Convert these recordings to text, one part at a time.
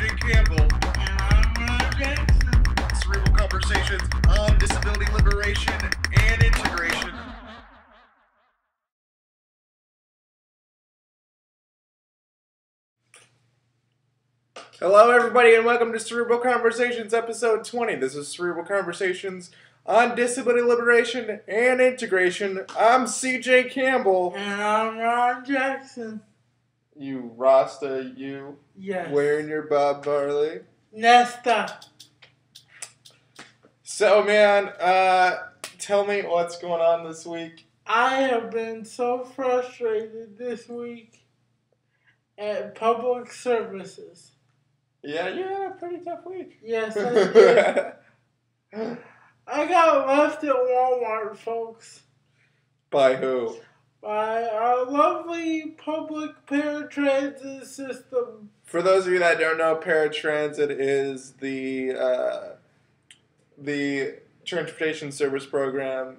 CJ Campbell. And I'm Ron Jackson. Cerebral conversations on disability liberation and integration. Hello, everybody, and welcome to Cerebral Conversations, episode 20. This is Cerebral Conversations on disability liberation and integration. I'm CJ Campbell. And I'm Ron Jackson. You Rasta, you Yes. wearing your Bob Marley. Nesta. So, man, tell me what's going on this week. I have been so frustrated this week at public services. Yeah, you had a pretty tough week. Yes, I did. I got left at Walmart, folks. By who? By our lovely public paratransit system. For those of you that don't know, paratransit is the transportation service program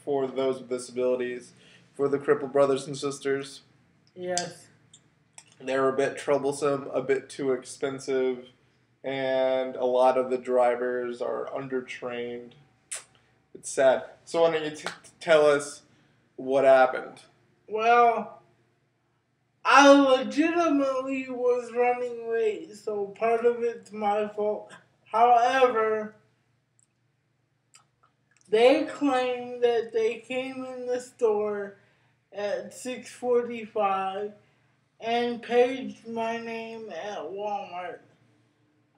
for those with disabilities, for the crippled brothers and sisters. Yes. They're a bit troublesome, a bit too expensive, and a lot of the drivers are undertrained. It's sad. So why don't you tell us what happened? Well, I legitimately was running late, so part of it's my fault. However, they claim that they came in the store at 6:45 and paged my name at Walmart.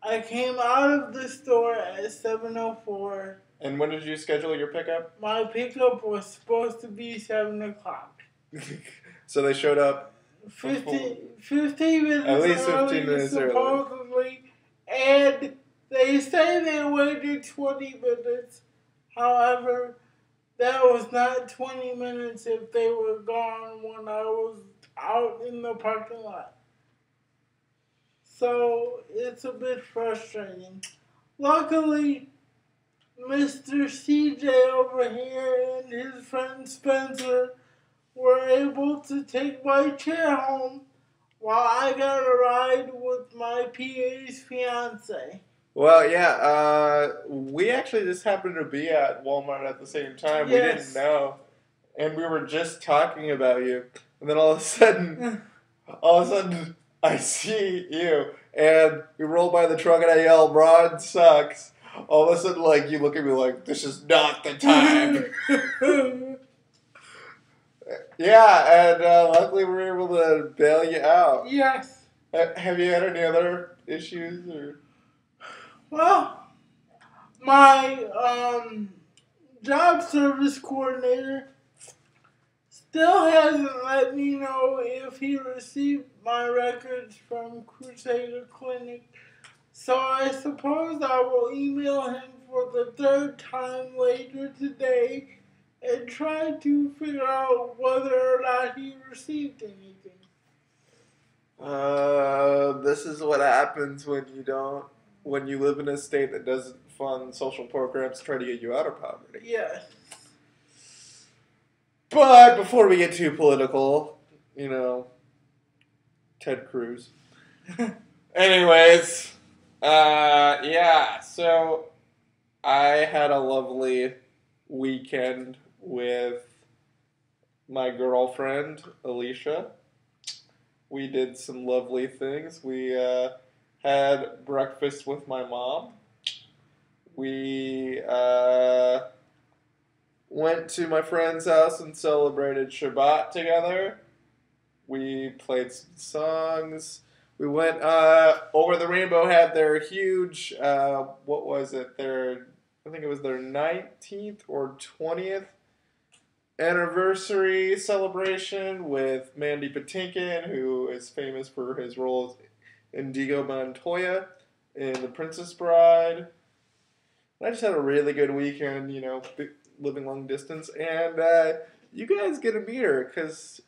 I came out of the store at 7:04. And when did you schedule your pickup? My pickup was supposed to be 7 o'clock. So they showed up 15 minutes at least 15 early, minutes supposedly, and they say they waited 20 minutes. However, that was not 20 minutes if they were gone when I was out in the parking lot. So, it's a bit frustrating. Luckily, Mr. CJ over here and his friend Spencer were able to take my chair home while I got a ride with my PA's fiance. Well, yeah, we actually just happened to be at Walmart at the same time. Yes. We didn't know. And we were just talking about you. And then all of a sudden, I see you. And we roll by the truck and I yell, "Ron sucks." All of a sudden, like, you look at me like, "This is not the time." Yeah, and luckily we were able to bail you out. Yes. Have you had any other issues? Or? Well, my job service coordinator still hasn't let me know if he received my records from Crusader Clinic. So I suppose I will email him for the third time later today and try to figure out whether or not he received anything. This is what happens when you live in a state that doesn't fund social programs to try to get you out of poverty. Yes. But before we get too political, Ted Cruz. Anyways, yeah, so I had a lovely weekend with my girlfriend, Alicia. We did some lovely things. We had breakfast with my mom. We went to my friend's house and celebrated Shabbat together. We played some songs. We went over the Rainbow, had their huge, I think it was their 19th or 20th anniversary celebration with Mandy Patinkin, who is famous for his roles in Indigo Montoya in The Princess Bride. I just had a really good weekend, living long distance, and you guys get to meet her because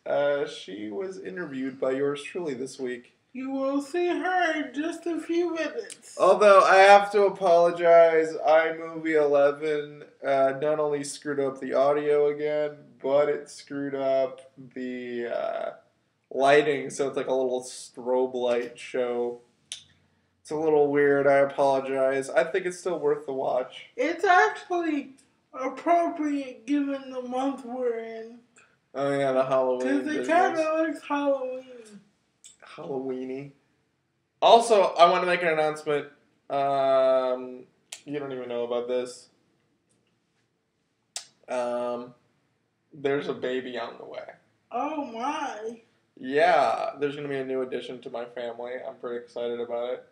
she was interviewed by yours truly this week. You will see her in just a few minutes. Although I have to apologize, iMovie 11 not only screwed up the audio again, but it screwed up the lighting, so it's like a little strobe light show. It's a little weird. I apologize. I think it's still worth the watch. It's actually appropriate given the month we're in. Oh yeah, the Halloween. Because it kind of looks Halloween. Halloweeny. Also, I want to make an announcement. You don't even know about this. There's a baby on the way. Oh my. Yeah, there's going to be a new addition to my family. I'm pretty excited about it.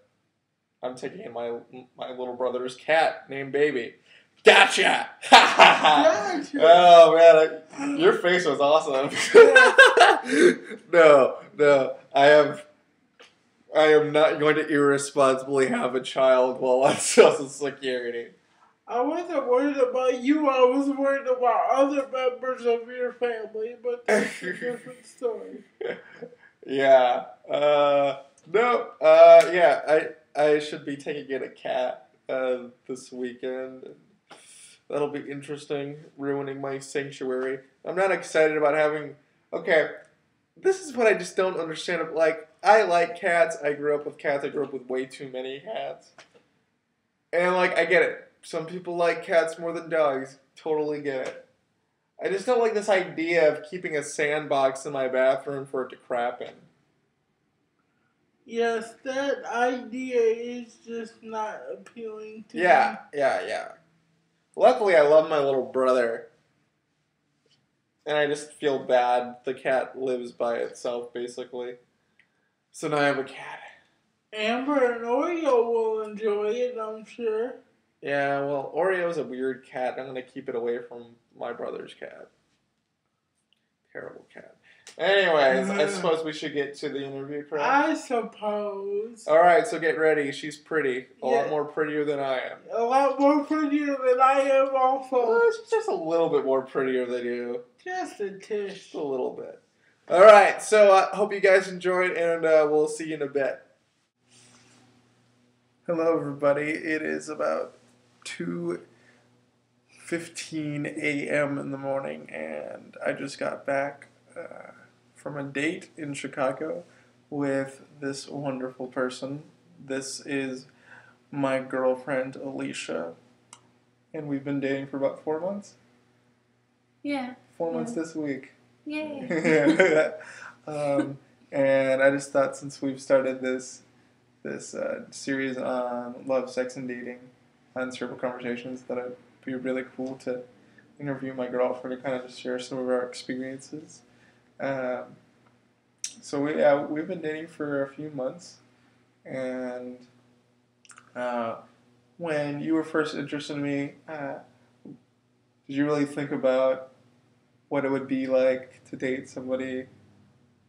I'm taking in my little brother's cat named Baby. Gotcha! Gotcha! Oh man, your face was awesome. No, I am not going to irresponsibly have a child while on Social Security. I wasn't worried about you. I was worried about other members of your family, but that's a different story. Yeah. No. Yeah. I should be taking in a cat this weekend. That'll be interesting. Ruining my sanctuary. I'm not excited about having. Okay. This is what I just don't understand. Like, I like cats. I grew up with cats. I grew up with way too many cats. And like, I get it. Some people like cats more than dogs. Totally get it. I just don't like this idea of keeping a sandbox in my bathroom for it to crap in. Yes, that idea is just not appealing to me. Yeah. Luckily, I love my little brother. And I just feel bad. The cat lives by itself, basically. So now I have a cat. Amber and Oreo will enjoy it, I'm sure. Yeah, well, Oreo's a weird cat. I'm going to keep it away from my brother's cat. Terrible cat. Anyways, I suppose we should get to the interview, correct? I suppose. Alright, so get ready. She's pretty. A lot more prettier than I am. A lot more prettier than I am also. Well, she's just a little bit more prettier than you. Just a tish. Just a little bit. Alright, so I hope you guys enjoyed, and we'll see you in a bit. Hello, everybody. It is about 2:15 a.m. in the morning, and I just got back from a date in Chicago with this wonderful person. This is my girlfriend, Alicia, and we've been dating for about 4 months. Yeah. 4 months this week. Yay. And I just thought, since we've started this series on love, sex, and dating on Cerebral Conversations, that it'd be really cool to interview my girlfriend to kind of just share some of our experiences. So we've been dating for a few months, and when you were first interested in me, did you really think about what it would be like to date somebody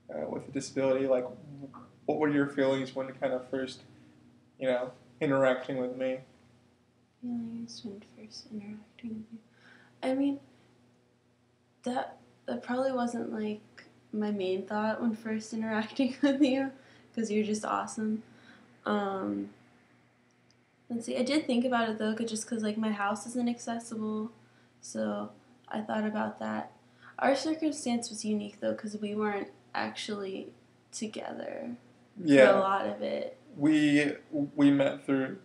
with a disability? Like, what were your feelings when kind of first, interacting with me? Feelings when first interacting with you. I mean, that probably wasn't like my main thought when first interacting with you, because you're just awesome. Let's see. I did think about it though, just because like my house isn't accessible, so I thought about that. Our circumstance was unique though, because we weren't actually together for a lot of it. We met through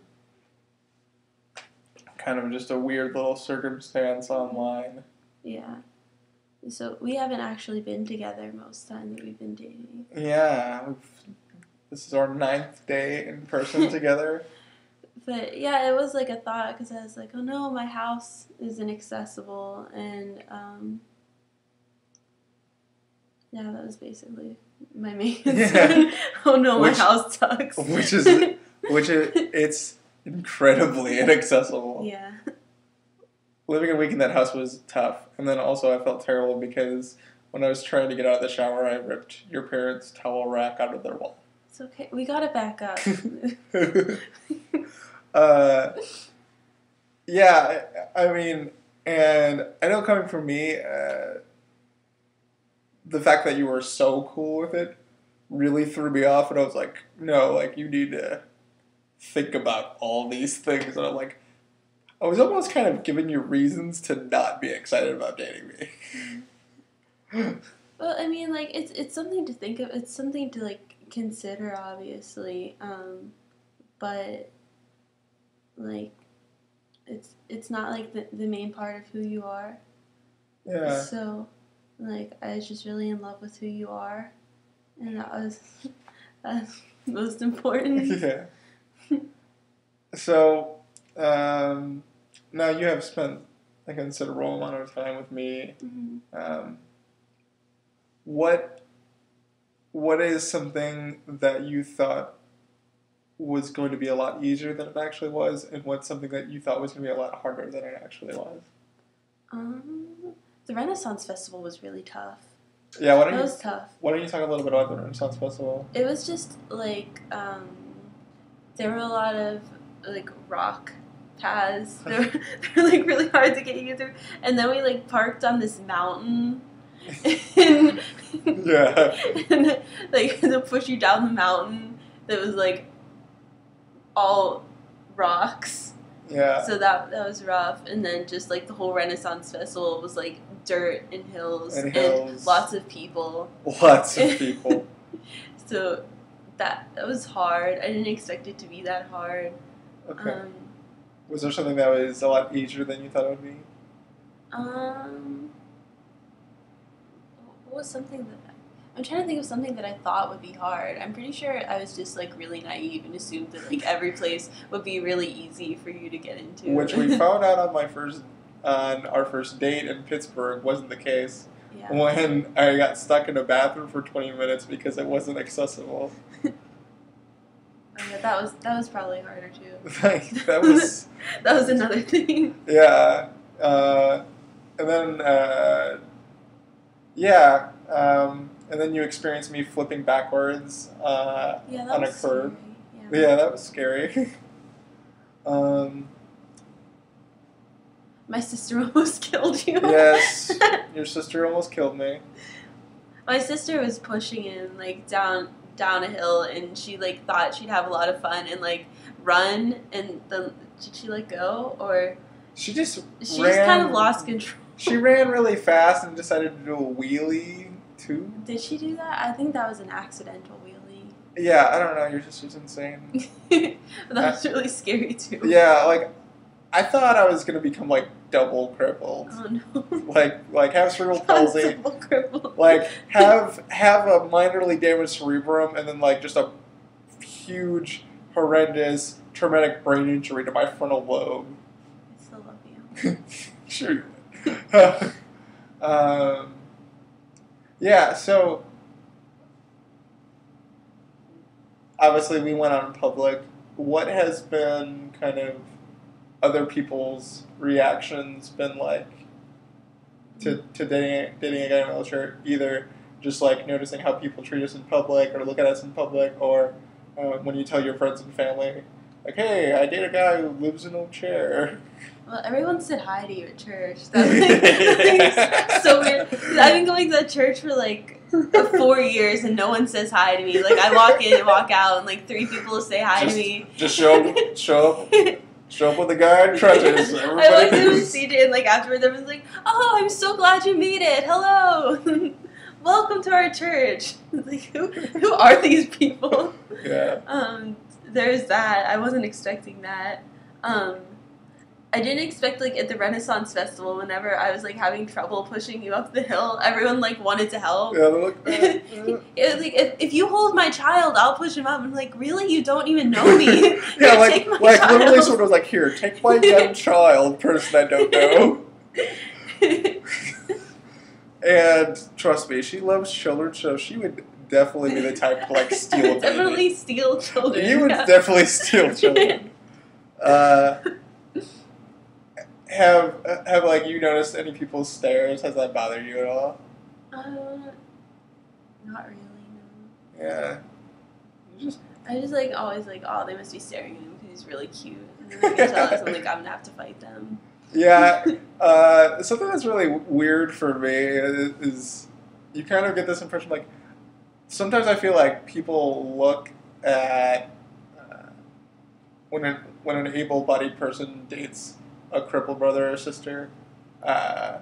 kind of just a weird little circumstance online. Yeah. So we haven't actually been together most of the time that we've been dating. Yeah. This is our 9th day in person together. But yeah, it was like a thought, because I was like, oh no, my house isn't accessible, and yeah, that was basically my main concern. Oh no, my house sucks. It's incredibly inaccessible. Yeah. Living a week in that house was tough, and then also I felt terrible because when I was trying to get out of the shower, I ripped your parents' towel rack out of their wall. It's okay. We got it back up. Yeah, I mean, and I know coming from me, the fact that you were so cool with it really threw me off, and I was like, no, like, you need to think about all these things, and I'm like, I was almost kind of giving you reasons to not be excited about dating me. Well, I mean, like, it's something to think of. It's something to, like, consider, obviously. but like it's not like the main part of who you are. Yeah. So like I was just really in love with who you are, and that's most important. Yeah. So, now you have spent a considerable amount of time with me. Mm-hmm. What is something that you thought was going to be a lot easier than it actually was, and what's something that you thought was going to be a lot harder than it actually was? The Renaissance Festival was really tough. Yeah, That was tough. Why don't you talk a little bit about the Renaissance Festival? It was just like there were a lot of like rock paths. They're like really hard to get you through, and then we like parked on this mountain. and, Yeah. and like to push you down the mountain that was like all rocks. Yeah. So that was rough, and then just like the whole Renaissance Festival was like dirt and hills and lots of people. Lots of people. So that was hard. I didn't expect it to be that hard. Okay. Was there something that was a lot easier than you thought it would be? What was something that I'm trying to think of something that I thought would be hard. I'm pretty sure I was just like really naive and assumed that like every place would be really easy for you to get into. Which we found out on our first date in Pittsburgh wasn't the case. Yeah. When I got stuck in a bathroom for 20 minutes because it wasn't accessible. Yeah, that was probably harder too. That was that was another thing. Yeah. And then and then you experienced me flipping backwards on a curve. Yeah, that was scary. My sister almost killed you. Yes, your sister almost killed me. My sister was pushing him like down a hill, and she like thought she'd have a lot of fun and like run, and then did she let go, or she just kind of lost control. She ran really fast and decided to do a wheelie too. Did she do that? I think that was an accidental wheelie. Yeah, I don't know. Your sister's insane. That was really scary too. Yeah, like I thought I was gonna become like double crippled. Oh no. Like have cerebral palsy. Double crippled. Like have a minorly damaged cerebrum and then like just a huge, horrendous, traumatic brain injury to my frontal lobe. I still love you. Sure. Yeah, so obviously we went out in public. What has been kind of other people's reactions been like to dating a guy in a wheelchair? Either just like noticing how people treat us in public or look at us in public, or when you tell your friends and family, like, hey, I date a guy who lives in a chair. Well, everyone said hi to you at church. That was so weird. I've been going to that church for like 4 years and no one says hi to me. Like I walk in and walk out and like 3 people say hi to me. Just show up with a guy in crutches. I walked in with CJ and like afterwards everyone's like, oh, I'm so glad you made it. Hello. Welcome to our church. Like who are these people? Yeah. There's that. I wasn't expecting that. I didn't expect, like, at the Renaissance Festival, whenever I was, like, having trouble pushing you up the hill, everyone, like, wanted to help. Yeah, look. It was like, if you hold my child, I'll push him up. I'm like, really? You don't even know me. Yeah, like literally someone was like, here, take my young child, person I don't know. And trust me, she loves children, so she would definitely be the type to, like, steal a baby. Definitely steal children. You would definitely steal children. Have like you noticed any people's stares? Has that bothered you at all? Not really, no. Yeah. I just like always like, oh, they must be staring at him because he's really cute. And then I can tell us I'm like, I'm gonna have to fight them. Yeah. Something that's really weird for me is you kind of get this impression like sometimes I feel like people look at when an able-bodied person dates a crippled brother or sister, then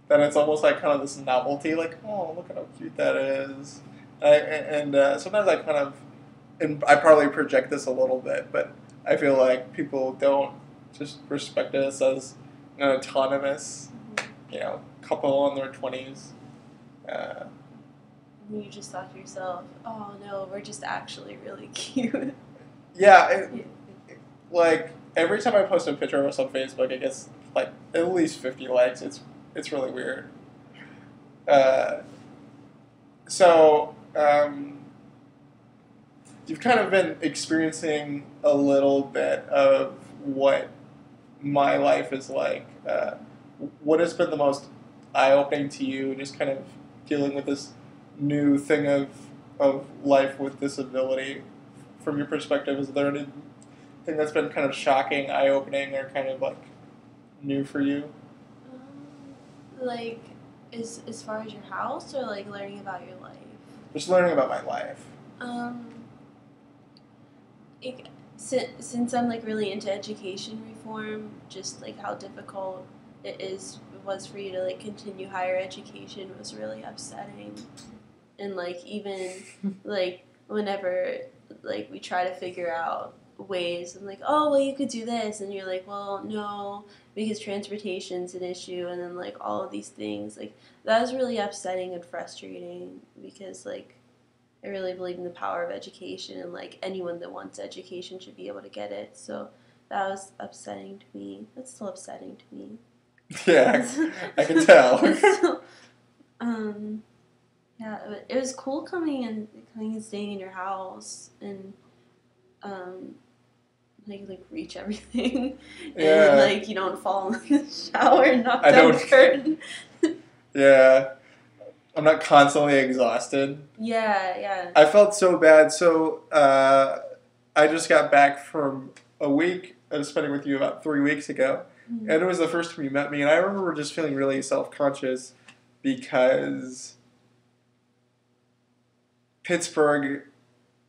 it's almost like kind of this novelty, like, oh, look at how cute that is. And sometimes I kind of and I probably project this a little bit, but I feel like people don't just respect us as an autonomous, couple in their 20s. And you just thought to yourself, oh no, we're just actually really cute. Yeah, like every time I post a picture of us on Facebook, it gets like at least 50 likes. It's really weird. So you've kind of been experiencing a little bit of what my life is like. What has been the most eye-opening to you, just kind of dealing with this new thing of life with disability? From your perspective, is there anything that's been kind of shocking, eye-opening, or kind of like new for you? Like, as far as your house, or like learning about your life? Just learning about my life. Since I'm like really into education reform, just like how difficult it was for you to like continue higher education was really upsetting, and like even like whenever like we try to figure out ways and like, oh well, you could do this, and you're like, well no, because transportation's an issue, and then like all of these things, like that was really upsetting and frustrating, because like I really believe in the power of education, and like anyone that wants education should be able to get it. So that was upsetting to me. That's still upsetting to me. Yeah, I can tell. So, yeah, it was cool coming and staying in your house and like reach everything, Yeah. and like you don't fall in the shower and knock down the curtain. Yeah. I'm not constantly exhausted. Yeah. I felt so bad. So I just got back from a week I was spending with you about 3 weeks ago. Mm-hmm. And it was the first time you met me. And I remember just feeling really self-conscious because Pittsburgh,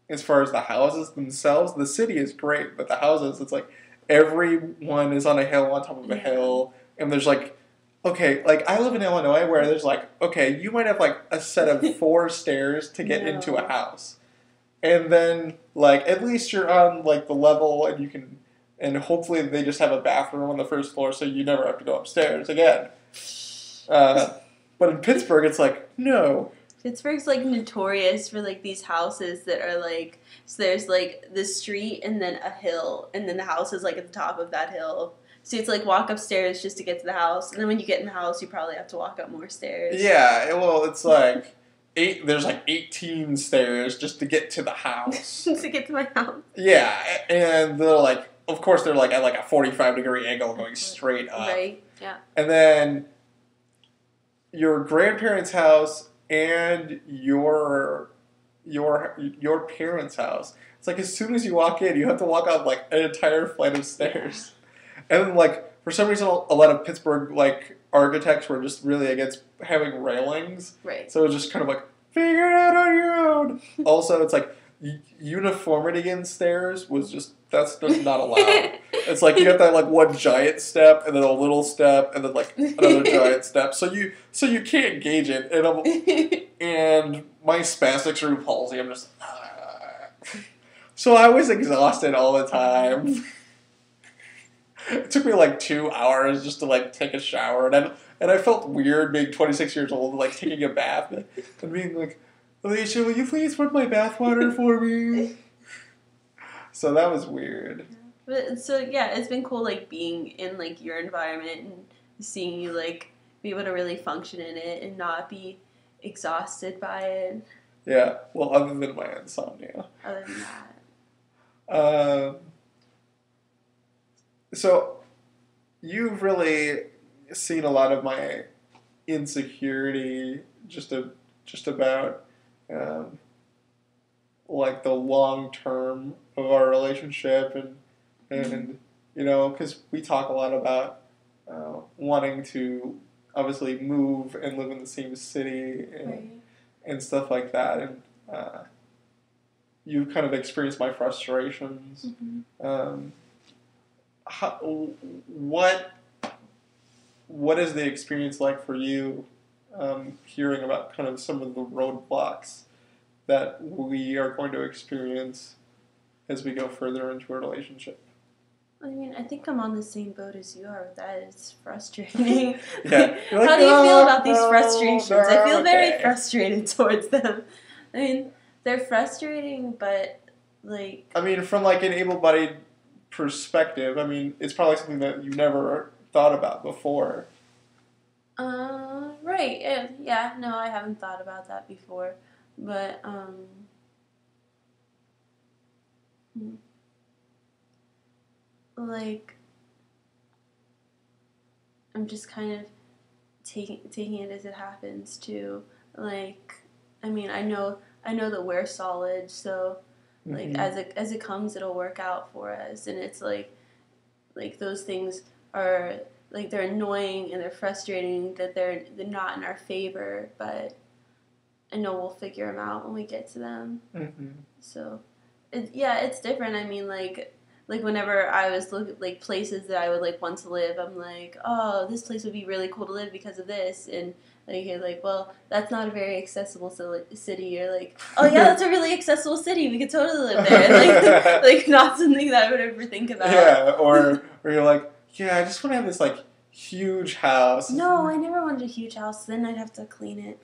as far as the houses themselves, the city is great. But the houses, it's like everyone is on a hill on top of a hill. And there's like, okay, like I live in Illinois where there's like, okay, you might have like a set of 4 stairs to get into a house. And then like at least you're on like the level and you can, and hopefully they just have a bathroom on the first floor so you never have to go upstairs again. But in Pittsburgh it's like, no. Pittsburgh's like notorious for like these houses that are like, so there's like the street and then a hill, and then the house is like at the top of that hill. So you have to like walk upstairs just to get to the house, and then when you get in the house, you probably have to walk up more stairs. Yeah, well, it's like there's like 18 stairs just to get to the house. To get to my house. Yeah, and they're like, of course, they're like at like a 45-degree angle going straight up. Right. Yeah. And then your grandparents' house and your parents' house. It's like as soon as you walk in, you have to walk up like an entire flight of stairs. And like for some reason, a lot of Pittsburgh like architects were just really against having railings. Right. So it was just kind of like figure it out on your own. Also, it's like uniformity in stairs was that's just not allowed. It's like you have to have like one giant step and then a little step and then like another giant step. So you can't gauge it. And my spastic cerebral palsy, I'm just so I was exhausted all the time. It took me like 2 hours just to like take a shower, and I felt weird being 26 years old, like taking a bath and being like, Alicia, will you please put my bath water for me? So that was weird. But so yeah, it's been cool like being in like your environment and seeing you like be able to really function in it and not be exhausted by it. Yeah, well, other than my insomnia. Other than that. So, you've really seen a lot of my insecurity just about like the long term of our relationship and because we talk a lot about wanting to obviously move and live in the same city and stuff like that, and you've kind of experienced my frustrations. Mm-hmm. What is the experience like for you, hearing about kind of some of the roadblocks that we are going to experience as we go further into a relationship. I mean, I think I'm on the same boat as you are with that. It's frustrating. Yeah. You're like, How do you feel about these no, frustrations? no, I feel very okay. frustrated towards them. I mean, they're frustrating, but, like... I mean, from like an able-bodied perspective, I mean, it's probably something that you never thought about before. Right. Yeah, no, I haven't thought about that before. But, like, I'm just kind of taking it as it happens too. Like, I mean, I know that we're solid, so like as it comes, it'll work out for us. And it's like those things are like they're annoying and they're frustrating that they're not in our favor, but I know we'll figure them out when we get to them. Mm-hmm. So, it's different. I mean, like whenever I was like places that I would like want to live, I'm like, oh, this place would be really cool to live because of this, and like you're like, well, that's not a very accessible city. You're like, oh yeah, that's a really accessible city. We could totally live there. Like not something that I would ever think about. Yeah, or you're like, yeah, I just want to have this like huge house. No, I never wanted a huge house. Then I'd have to clean it.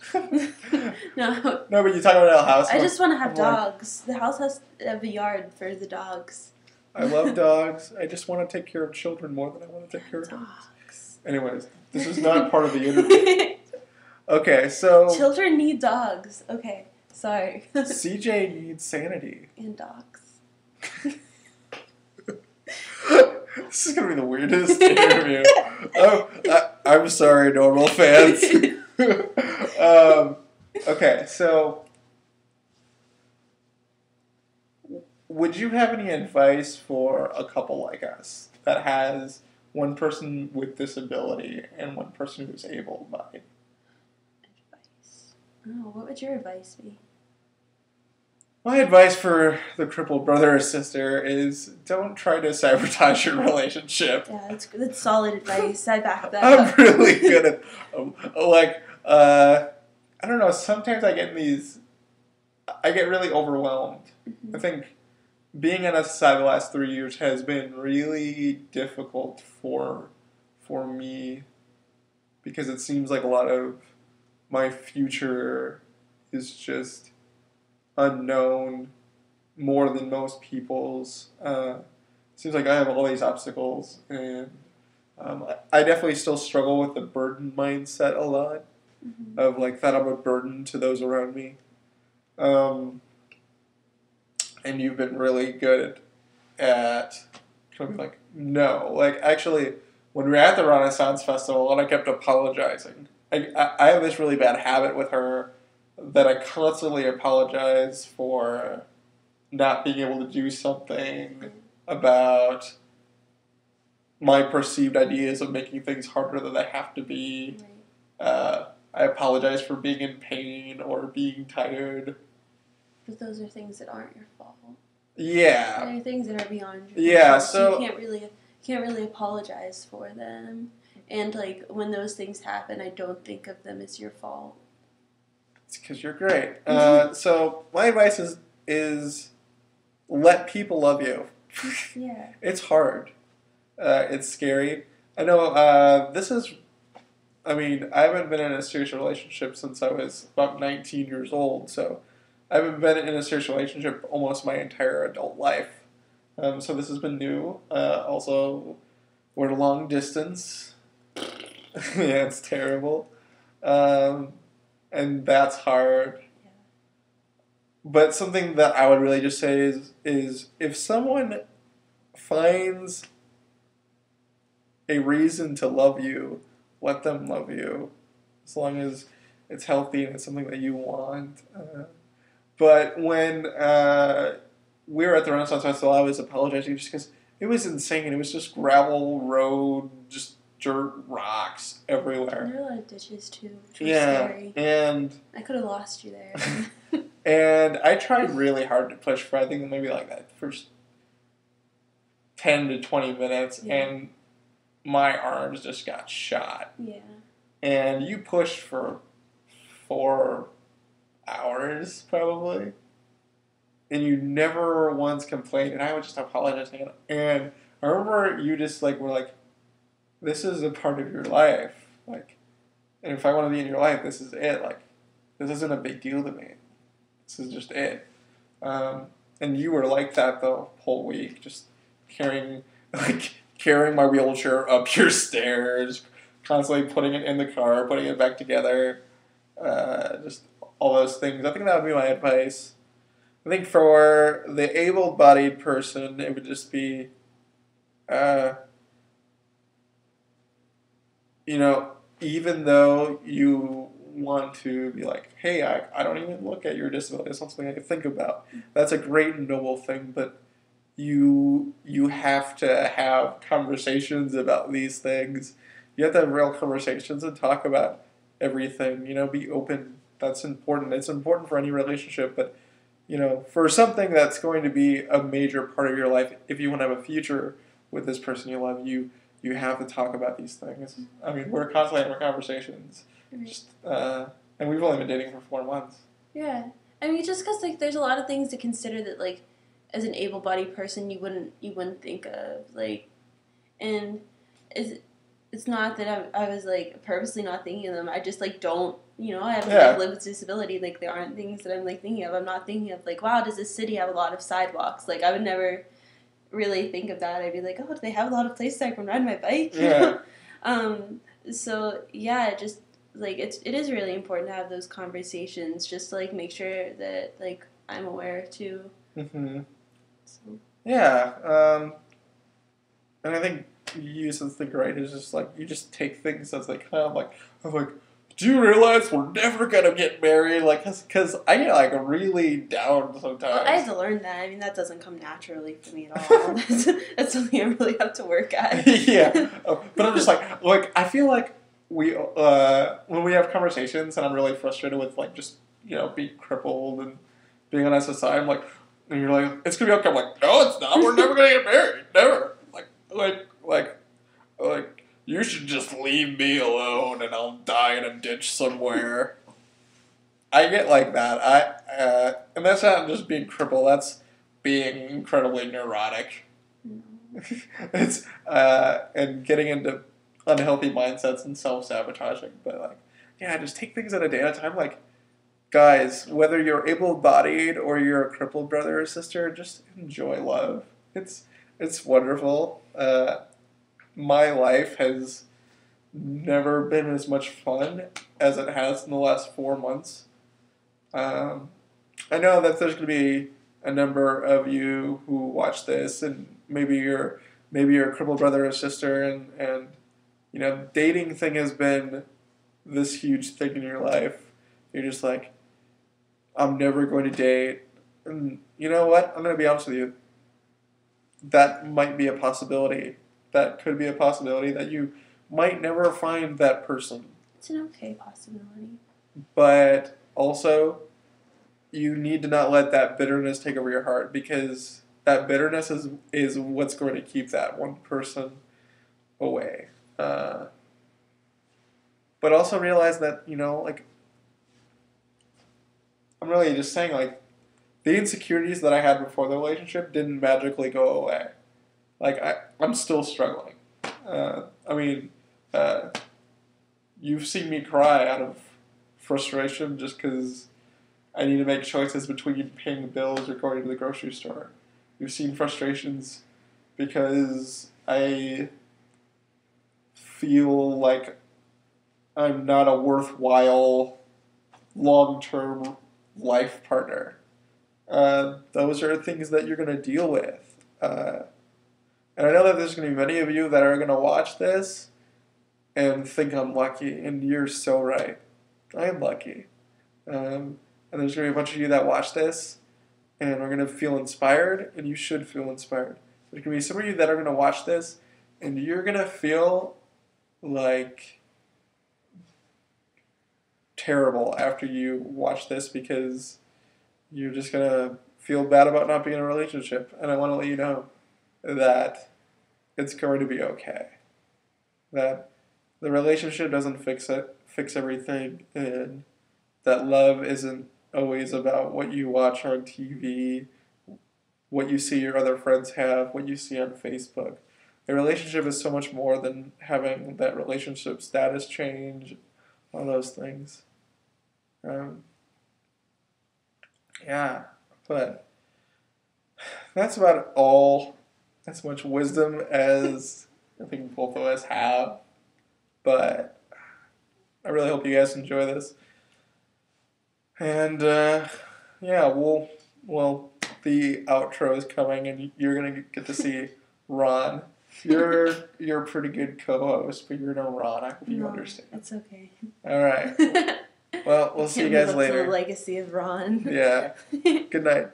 No. No, but you talk about a house. I just want to have dogs. The house has to have a yard for the dogs. I love dogs. I just want to take care of children more than I want to take care of dogs. Anyways, this is not part of the interview. Okay, so... Children need dogs. Okay, sorry. CJ needs sanity. And dogs. This is going to be the weirdest interview. I'm sorry, normal fans. Okay, so... Would you have any advice for a couple like us that has one person with disability and one person who's able-bodied? Advice? Oh, what would your advice be? My advice for the crippled brother or sister is don't try to sabotage your relationship. Yeah, that's solid advice. I back that I'm up. really good at, I don't know, sometimes I get really overwhelmed. Mm-hmm. I think being on SSI the last 3 years has been really difficult for me because it seems like a lot of my future is just unknown more than most people's. Seems like I have all these obstacles, and I definitely still struggle with the burden mindset a lot, of like that I'm a burden to those around me. And you've been really good at kind of like, no. Like, actually, when we were at the Renaissance Festival and I kept apologizing, I have this really bad habit with her that I constantly apologize for not being able to do something about my perceived ideas of making things harder than they have to be. Right. I apologize for being in pain or being tired. But those are things that aren't your fault. Yeah. They're things that are beyond your control. Yeah, so you can't really apologize for them. And like when those things happen, I don't think of them as your fault. It's because you're great. So my advice is let people love you. Yeah. It's hard. It's scary. I know I haven't been in a serious relationship since I was about 19 years old, so I haven't been in a serious relationship almost my entire adult life. So this has been new. Also, we're long distance. Yeah, it's terrible. And that's hard. Yeah. But something that I would really just say is if someone finds a reason to love you, let them love you, as long as it's healthy and it's something that you want. But when we were at the Renaissance Festival, I was apologizing just because it was insane. It was just gravel road, just dirt rocks everywhere. There were a lot of ditches too, which was scary. And I could have lost you there. And I tried really hard to push for, I think, maybe like that first 10 to 20 minutes, and my arms just got shot. Yeah. And you pushed for 4 hours, probably. and you never once complained, and I would just apologize. And I remember you just like were like, "This is a part of your life, like, and if I want to be in your life, this is it. Like, this isn't a big deal to me. This is just it." And you were like that the whole week, just carrying carrying my wheelchair up your stairs, constantly putting it in the car, putting it back together, just all those things. I think that would be my advice. I think for the able-bodied person, it would just be, even though you want to be like, hey, I don't even look at your disability as something I can think about. That's a great and noble thing, but you have to have conversations about these things. You have to have real conversations and talk about everything. Be open. That's important. It's important for any relationship, but for something that's going to be a major part of your life, if you want to have a future with this person you love, you have to talk about these things. I mean, we're constantly having conversations. And we've only been dating for 4 months. Yeah. I mean, just because, like, there's a lot of things to consider that, like, as an able-bodied person, you wouldn't think of. Like, and it's not that I was, like, purposely not thinking of them. I just, like, don't, I have, like, live with disability. Like, there aren't things that I'm, like, thinking of. I'm not thinking of, like, wow, does this city have a lot of sidewalks? Like, I would never really think of that. I'd be like, oh, do they have a lot of places I can ride my bike? Yeah. So, yeah, just, like, it is really important to have those conversations, just to, like, make sure that, like, I'm aware, too. Mm-hmm. So. Yeah. And I think you use this thing right. It's just, like, you just take things as, like, I'm like, do you realize we're never going to get married? Like, because I get, like, really down sometimes. Well, I had to learn that. I mean, that doesn't come naturally for me at all. That's something I really have to work at. Yeah. But I'm just, like, I feel like we, when we have conversations and I'm really frustrated with, like, just, being crippled and being on SSI, I'm like, and you're like, it's going to be okay. I'm like, no, it's not. We're never going to get married. Never. Like, you should just leave me alone and I'll die in a ditch somewhere. I get like that. And that's not just being crippled. That's being incredibly neurotic. It's, and getting into unhealthy mindsets and self-sabotaging. But, like, yeah, just take things at a day at a time. Like, guys, whether you're able-bodied or you're a crippled brother or sister, just enjoy love. It's wonderful. My life has never been as much fun as it has in the last 4 months. I know that there's going to be a number of you who watch this, and maybe you're a crippled brother or sister, and dating thing has been this huge thing in your life. You're just like, I'm never going to date. And you know what? I'm going to be honest with you. That might be a possibility. That could be a possibility that you might never find that person. It's an okay possibility. But also, you need to not let that bitterness take over your heart, because that bitterness is what's going to keep that one person away. But also realize that, like, I'm really just saying, like, the insecurities that I had before the relationship didn't magically go away. Like, I'm still struggling. You've seen me cry out of frustration just because I need to make choices between paying bills or going to the grocery store. You've seen frustrations because I feel like I'm not a worthwhile long-term life partner. Those are things that you're going to deal with. And I know that there's going to be many of you that are going to watch this and think I'm lucky, and you're so right. I am lucky. And there's going to be a bunch of you that watch this and are going to feel inspired, and you should feel inspired. There's going to be some of you that are going to watch this, and you're going to feel like terrible after you watch this, because you're just going to feel bad about not being in a relationship. And I want to let you know that it's going to be okay. That the relationship doesn't fix everything, and that love isn't always about what you watch on TV what you see your other friends have, what you see on Facebook. A relationship is so much more than having that relationship status change, all those things. Yeah, but that's about all. As much wisdom as I think both of us have. But I really hope you guys enjoy this. And yeah, well, the outro is coming, and you're gonna get to see Ron. You're a pretty good co-host, but you're no Ron. I hope you understand. It's okay. All right. Well, we'll see you guys later. The legacy of Ron. Yeah. Good night.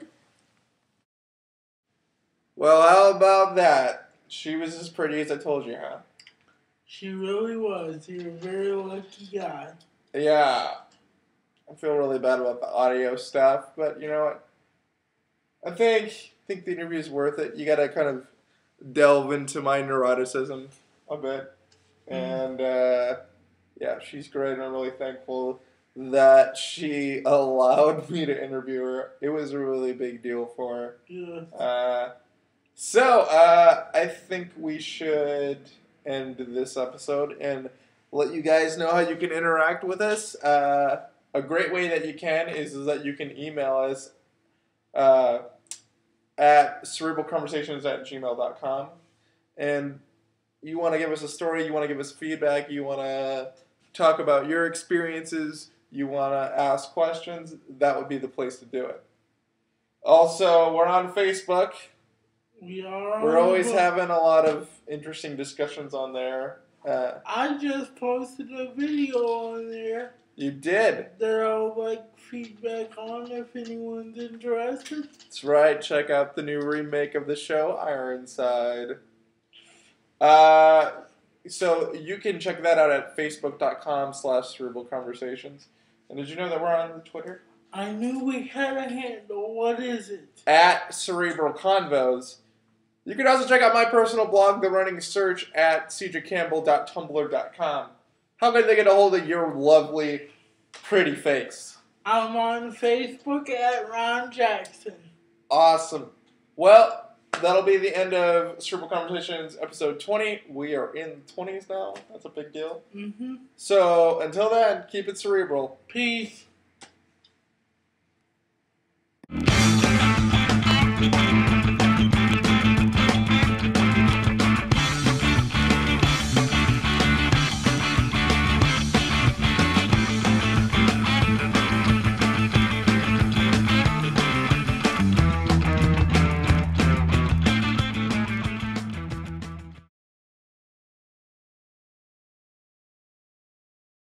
Well, how about that? She was as pretty as I told you, huh? She really was. You're a very lucky guy. Yeah. I feel really bad about the audio stuff, but you know what? I think the interview is worth it. You gotta kind of delve into my neuroticism a bit. And yeah, she's great, and I'm really thankful that she allowed me to interview her. It was a really big deal for her. Yeah. So, I think we should end this episode and let you guys know how you can interact with us. A great way that you can is that you can email us at cerebralconversations@gmail.com. And you want to give us a story, you want to give us feedback, you want to talk about your experiences, you want to ask questions, that would be the place to do it. Also, we're on Facebook. We're always having a lot of interesting discussions on there. I just posted a video on there. You did. That I'll like feedback on if anyone's interested. That's right. Check out the new remake of the show, Ironside. So you can check that out at facebook.com/cerebralconversations. And did you know that we're on Twitter? I knew we had a handle. What is it? At Cerebral Convos. You can also check out my personal blog, The Running Search, at cjcampbell.tumblr.com. How can they get a hold of your lovely, pretty face? I'm on Facebook at Ron Jackson. Awesome. Well, that'll be the end of Cerebral Conversations episode 20. We are in the 20s now. That's a big deal. Mm-hmm. So, until then, keep it cerebral. Peace.